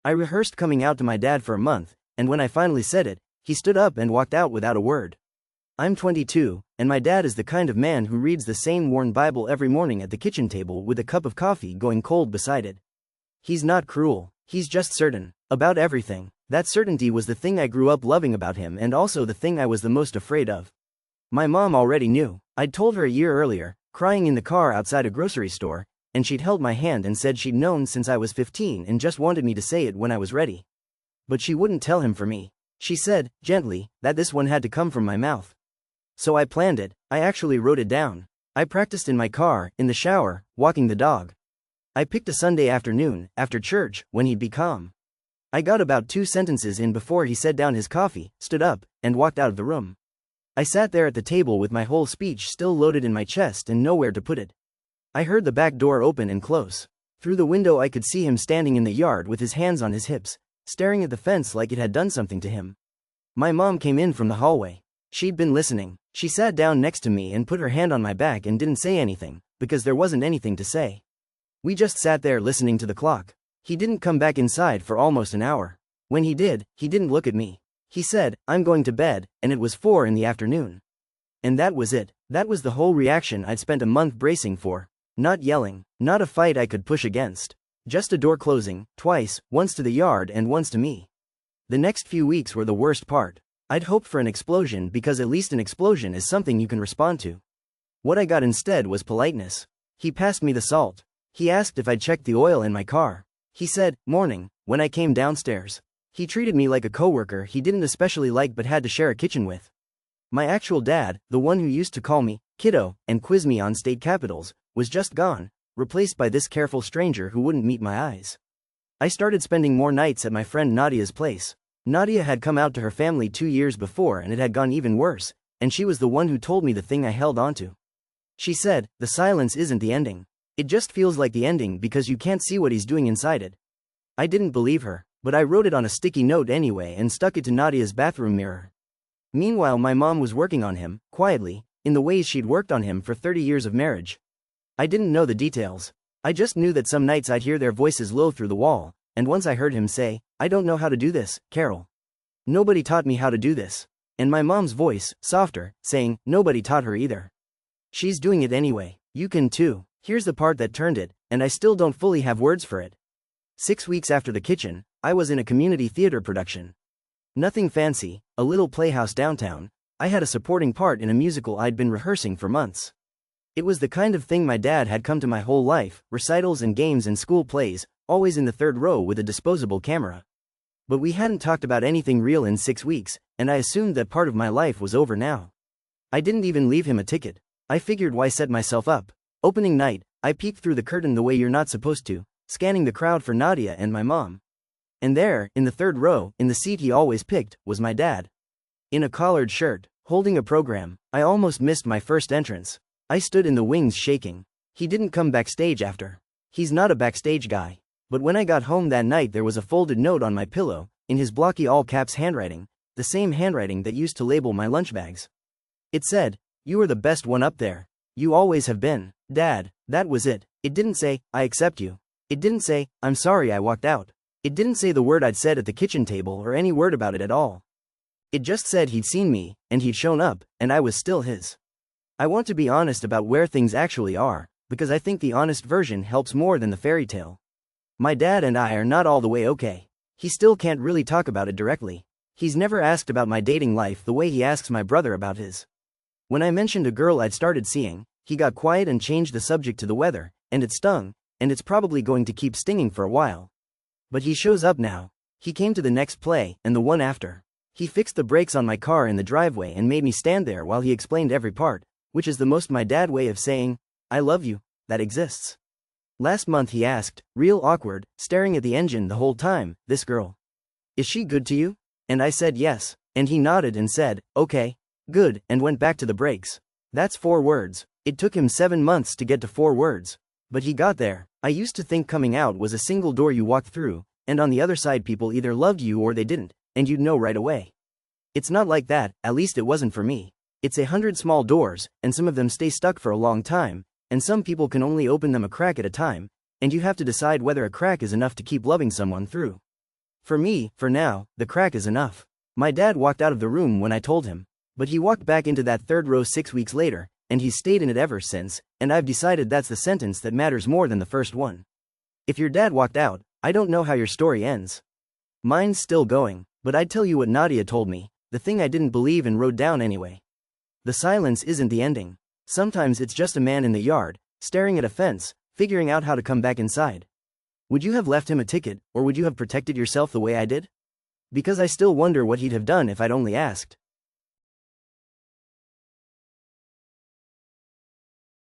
I rehearsed coming out to my dad for a month, and when I finally said it, he stood up and walked out without a word. I'm 22, and my dad is the kind of man who reads the same worn Bible every morning at the kitchen table with a cup of coffee going cold beside it. He's not cruel, he's just certain about everything. That certainty was the thing I grew up loving about him and also the thing I was the most afraid of. My mom already knew. I'd told her a year earlier, crying in the car outside a grocery store, and she'd held my hand and said she'd known since I was 15 and just wanted me to say it when I was ready. But she wouldn't tell him for me. She said, gently, that this one had to come from my mouth. So I planned it. I actually wrote it down. I practiced in my car, in the shower, walking the dog. I picked a Sunday afternoon, after church, when he'd be calm. I got about 2 sentences in before he set down his coffee, stood up, and walked out of the room. I sat there at the table with my whole speech still loaded in my chest and nowhere to put it. I heard the back door open and close. Through the window I could see him standing in the yard with his hands on his hips, staring at the fence like it had done something to him. My mom came in from the hallway. She'd been listening. She sat down next to me and put her hand on my back and didn't say anything, because there wasn't anything to say. We just sat there listening to the clock. He didn't come back inside for almost an hour. When he did, he didn't look at me. He said, I'm going to bed, and it was 4 in the afternoon. And that was it. That was the whole reaction I'd spent a month bracing for. Not yelling, not a fight I could push against. Just a door closing, twice, once to the yard and once to me. The next few weeks were the worst part. I'd hoped for an explosion because at least an explosion is something you can respond to. What I got instead was politeness. He passed me the salt. He asked if I'd checked the oil in my car. He said, morning, when I came downstairs. He treated me like a coworker he didn't especially like but had to share a kitchen with. My actual dad, the one who used to call me kiddo and quiz me on state capitals, was just gone, replaced by this careful stranger who wouldn't meet my eyes. I started spending more nights at my friend Nadia's place. Nadia had come out to her family 2 years before and it had gone even worse, and she was the one who told me the thing I held onto. She said, the silence isn't the ending. It just feels like the ending because you can't see what he's doing inside it. I didn't believe her, but I wrote it on a sticky note anyway and stuck it to Nadia's bathroom mirror. Meanwhile my mom was working on him, quietly, in the ways she'd worked on him for 30 years of marriage. I didn't know the details. I just knew that some nights I'd hear their voices low through the wall, and once I heard him say, I don't know how to do this, Carol. Nobody taught me how to do this. And my mom's voice, softer, saying, nobody taught her either. She's doing it anyway. You can too. Here's the part that turned it, and I still don't fully have words for it. 6 weeks after The Kitchen, I was in a community theater production. Nothing fancy, a little playhouse downtown. I had a supporting part in a musical I'd been rehearsing for months. It was the kind of thing my dad had come to my whole life, recitals and games and school plays, always in the third row with a disposable camera. But we hadn't talked about anything real in 6 weeks, and I assumed that part of my life was over now. I didn't even leave him a ticket. I figured why set myself up. Opening night, I peeked through the curtain the way you're not supposed to, scanning the crowd for Nadia and my mom. And there, in the third row, in the seat he always picked, was my dad. In a collared shirt, holding a program. I almost missed my first entrance. I stood in the wings shaking. He didn't come backstage after. He's not a backstage guy. But when I got home that night there was a folded note on my pillow, in his blocky all-caps handwriting, the same handwriting that used to label my lunch bags. It said, you are the best one up there. You always have been, Dad. That was it. It didn't say, I accept you. It didn't say, I'm sorry I walked out. It didn't say the word I'd said at the kitchen table or any word about it at all. It just said he'd seen me, and he'd shown up, and I was still his. I want to be honest about where things actually are, because I think the honest version helps more than the fairy tale. My dad and I are not all the way okay. He still can't really talk about it directly. He's never asked about my dating life the way he asks my brother about his. When I mentioned a girl I'd started seeing, he got quiet and changed the subject to the weather, and it stung, and it's probably going to keep stinging for a while. But he shows up now. He came to the next play, and the one after. He fixed the brakes on my car in the driveway and made me stand there while he explained every part, which is the most my dad way of saying, I love you, that exists. Last month he asked, real awkward, staring at the engine the whole time, this girl. Is she good to you? And I said yes, and he nodded and said, okay, good, and went back to the brakes. That's 4 words. It took him 7 months to get to 4 words. But he got there. I used to think coming out was a single door you walked through, and on the other side people either loved you or they didn't, and you'd know right away. It's not like that, at least it wasn't for me. It's 100 small doors, and some of them stay stuck for a long time, and some people can only open them a crack at a time, and you have to decide whether a crack is enough to keep loving someone through. For me, for now, the crack is enough. My dad walked out of the room when I told him. But he walked back into that third row 6 weeks later, and he's stayed in it ever since, and I've decided that's the sentence that matters more than the first one. If your dad walked out, I don't know how your story ends. Mine's still going, but I'd tell you what Nadia told me, the thing I didn't believe and wrote down anyway. The silence isn't the ending. Sometimes it's just a man in the yard, staring at a fence, figuring out how to come back inside. Would you have left him a ticket, or would you have protected yourself the way I did? Because I still wonder what he'd have done if I'd only asked.